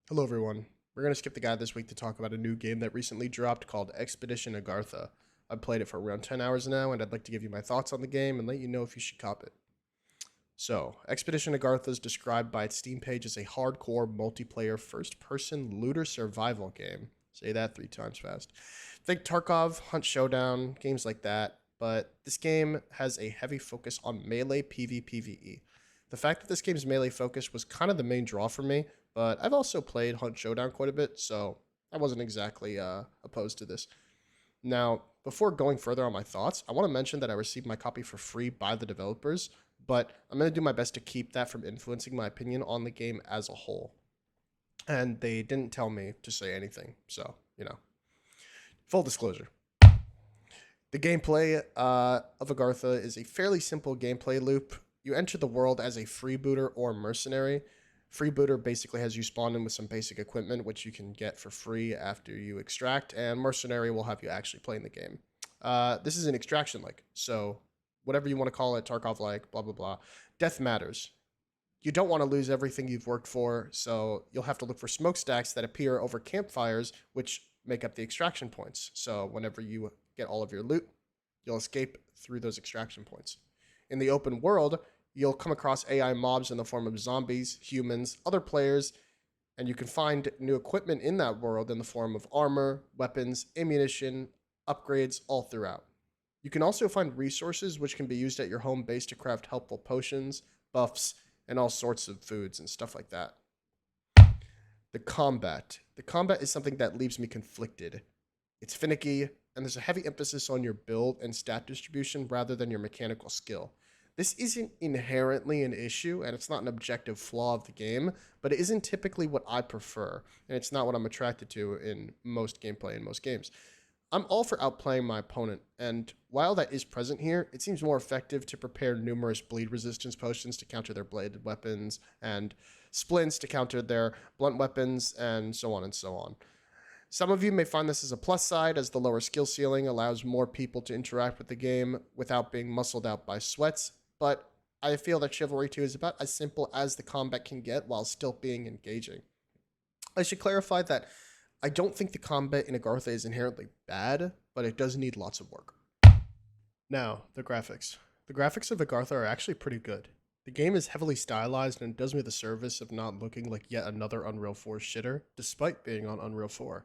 Hello, everyone. We're going to skip the guide this week to talk about a new game that recently dropped called Expedition Agartha. I've played it for around 10 hours now, and I'd like to give you my thoughts on the game and let you know if you should cop it. So, Expedition Agartha is described by its Steam page as a hardcore multiplayer first person looter survival game. Say that 3 times fast. Think Tarkov, Hunt Showdown, games like that, but this game has a heavy focus on melee PvPvE. The fact that this game's melee focus was kind of the main draw for me, but I've also played Hunt Showdown quite a bit, so I wasn't exactly opposed to this. Now, before going further on my thoughts, I want to mention that I received my copy for free by the developers, but I'm going to do my best to keep that from influencing my opinion on the game as a whole. And they didn't tell me to say anything, so, full disclosure. The gameplay of Agartha is a fairly simple gameplay loop. You enter the world as a freebooter or mercenary. Freebooter basically has you spawn in with some basic equipment, which you can get for free after you extract, and mercenary will have you actually playing the game. This is an extraction like, so whatever you want to call it, Tarkov like, blah, blah, blah. Death matters. You don't want to lose everything you've worked for, so you'll have to look for smokestacks that appear over campfires, which make up the extraction points. So whenever you get all of your loot, you'll escape through those extraction points. In the open world, you'll come across AI mobs in the form of zombies, humans, other players, and you can find new equipment in that world in the form of armor, weapons, ammunition, upgrades, all throughout. You can also find resources which can be used at your home base to craft helpful potions, buffs, and all sorts of foods and stuff like that. The combat. The combat is something that leaves me conflicted. It's finicky, and there's a heavy emphasis on your build and stat distribution rather than your mechanical skill. This isn't inherently an issue, and it's not an objective flaw of the game, but it isn't typically what I prefer, and it's not what I'm attracted to in most gameplay in most games. I'm all for outplaying my opponent, and while that is present here, it seems more effective to prepare numerous bleed resistance potions to counter their bladed weapons, and splints to counter their blunt weapons, and so on and so on. Some of you may find this as a plus side, as the lower skill ceiling allows more people to interact with the game without being muscled out by sweats, but I feel that Chivalry 2 is about as simple as the combat can get while still being engaging. I should clarify that I don't think the combat in Agartha is inherently bad, but it does need lots of work. Now, the graphics. The graphics of Agartha are actually pretty good. The game is heavily stylized and does me the service of not looking like yet another Unreal 4 shitter, despite being on Unreal 4.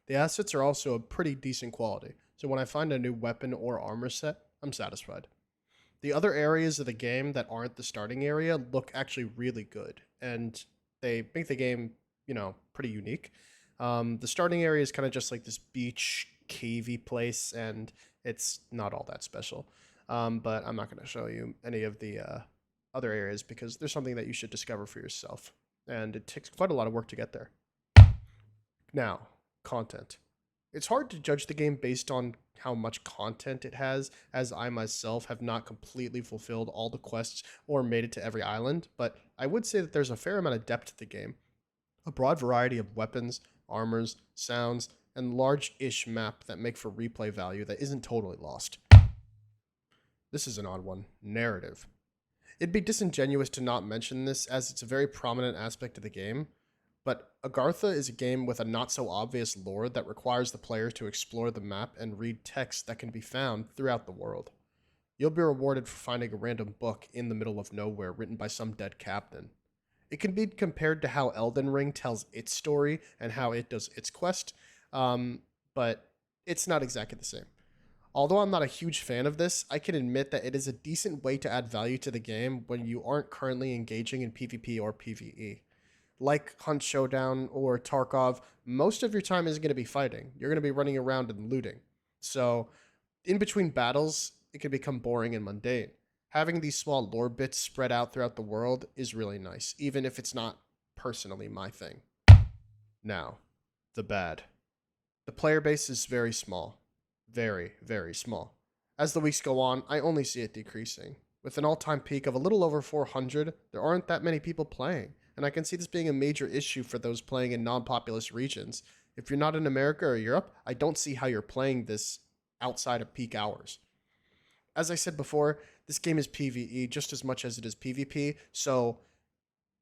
The assets are also of pretty decent quality, so when I find a new weapon or armor set, I'm satisfied. The other areas of the game that aren't the starting area look actually really good, and they make the game, pretty unique. The starting area is kind of just like this beach, cavey place, and it's not all that special. But I'm not going to show you any of the other areas because there's something that you should discover for yourself, and it takes quite a lot of work to get there. Now, content. It's hard to judge the game based on how much content it has, as I myself have not completely fulfilled all the quests or made it to every island, but I would say that there's a fair amount of depth to the game. A broad variety of weapons, armors, sounds, and large-ish map that make for replay value that isn't totally lost. This is an odd one. Narrative. It'd be disingenuous to not mention this, as it's a very prominent aspect of the game, but Agartha is a game with a not-so-obvious lore that requires the player to explore the map and read text that can be found throughout the world. You'll be rewarded for finding a random book in the middle of nowhere written by some dead captain. It can be compared to how Elden Ring tells its story and how it does its quest, but it's not exactly the same. Although I'm not a huge fan of this, I can admit that it is a decent way to add value to the game when you aren't currently engaging in PvP or PvE. Like Hunt Showdown or Tarkov, most of your time isn't going to be fighting. You're going to be running around and looting. So, in between battles, it can become boring and mundane. Having these small lore bits spread out throughout the world is really nice, even if it's not personally my thing. Now, the bad. The player base is very small. Very, very small. As the weeks go on, I only see it decreasing. With an all-time peak of a little over 400, there aren't that many people playing, and I can see this being a major issue for those playing in non-populous regions. If you're not in America or Europe, I don't see how you're playing this outside of peak hours. As I said before, this game is PvE just as much as it is PvP, so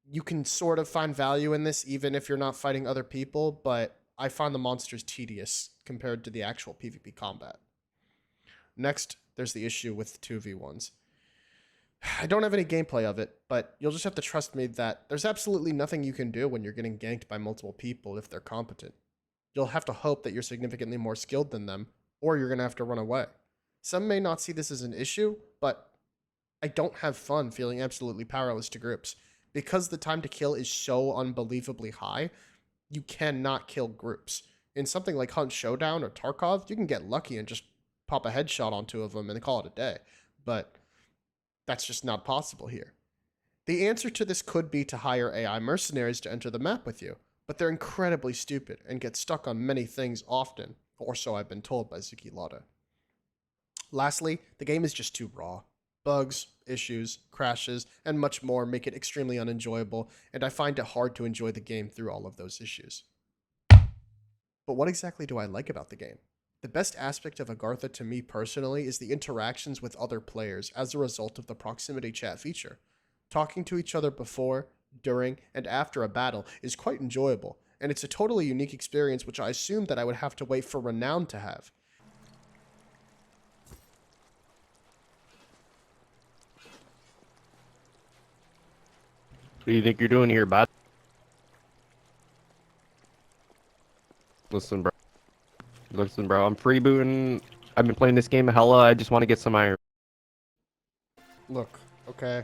you can sort of find value in this even if you're not fighting other people, but I find the monsters tedious compared to the actual PvP combat. Next, there's the issue with 2v1s. I don't have any gameplay of it, but you'll just have to trust me that there's absolutely nothing you can do when you're getting ganked by multiple people if they're competent. You'll have to hope that you're significantly more skilled than them, or you're going to have to run away. Some may not see this as an issue, but I don't have fun feeling absolutely powerless to groups. Because the time to kill is so unbelievably high, you cannot kill groups. In something like Hunt Showdown or Tarkov, you can get lucky and just pop a headshot on 2 of them and call it a day. But that's just not possible here. The answer to this could be to hire AI mercenaries to enter the map with you, but they're incredibly stupid and get stuck on many things often, or so I've been told by Zuki Lada. Lastly, the game is just too raw. Bugs, issues, crashes, and much more make it extremely unenjoyable, and I find it hard to enjoy the game through all of those issues. But what exactly do I like about the game? The best aspect of Agartha to me personally is the interactions with other players as a result of the proximity chat feature. Talking to each other before, during, and after a battle is quite enjoyable, and it's a totally unique experience which I assumed that I would have to wait for Renown to have. What do you think you're doing here, bud? Listen, bro. I'm freebooting. I've been playing this game hella. I just want to get some iron. Look, okay.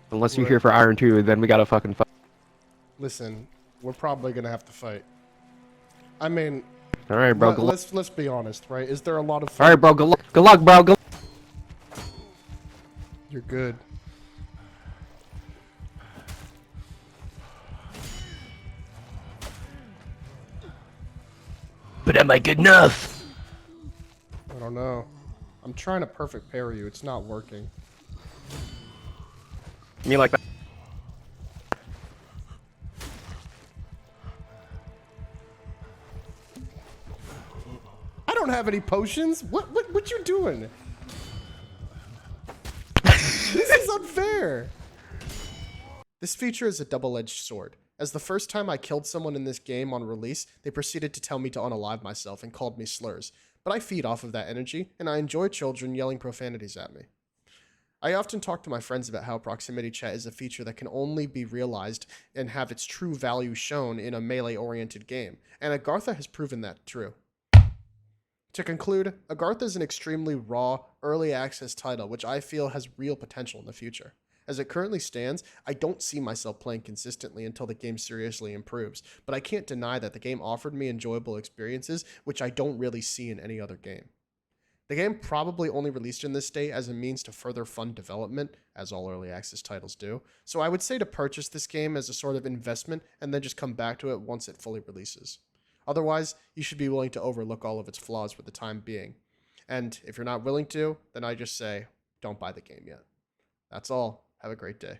Unless you're here for iron 2, then we gotta fucking fight. Listen, we're probably gonna have to fight. I mean, All right, bro. let's be honest, right? Is there a lot of All right, bro. Good luck. Good luck, bro. Good. You're good. But am I good enough? I don't know. I'm trying to perfect parry you. It's not working. Me like that. I don't have any potions. What you doing? This is unfair. This feature is a double-edged sword. As the first time I killed someone in this game on release, they proceeded to tell me to unalive myself and called me slurs. But I feed off of that energy, and I enjoy children yelling profanities at me. I often talk to my friends about how proximity chat is a feature that can only be realized and have its true value shown in a melee-oriented game, and Agartha has proven that true. To conclude, Agartha is an extremely raw, early access title which I feel has real potential in the future. As it currently stands, I don't see myself playing consistently until the game seriously improves, but I can't deny that the game offered me enjoyable experiences which I don't really see in any other game. The game probably only released in this state as a means to further fund development, as all early access titles do, so I would say to purchase this game as a sort of investment and then just come back to it once it fully releases. Otherwise, you should be willing to overlook all of its flaws for the time being. And if you're not willing to, then I just say, don't buy the game yet. That's all. Have a great day.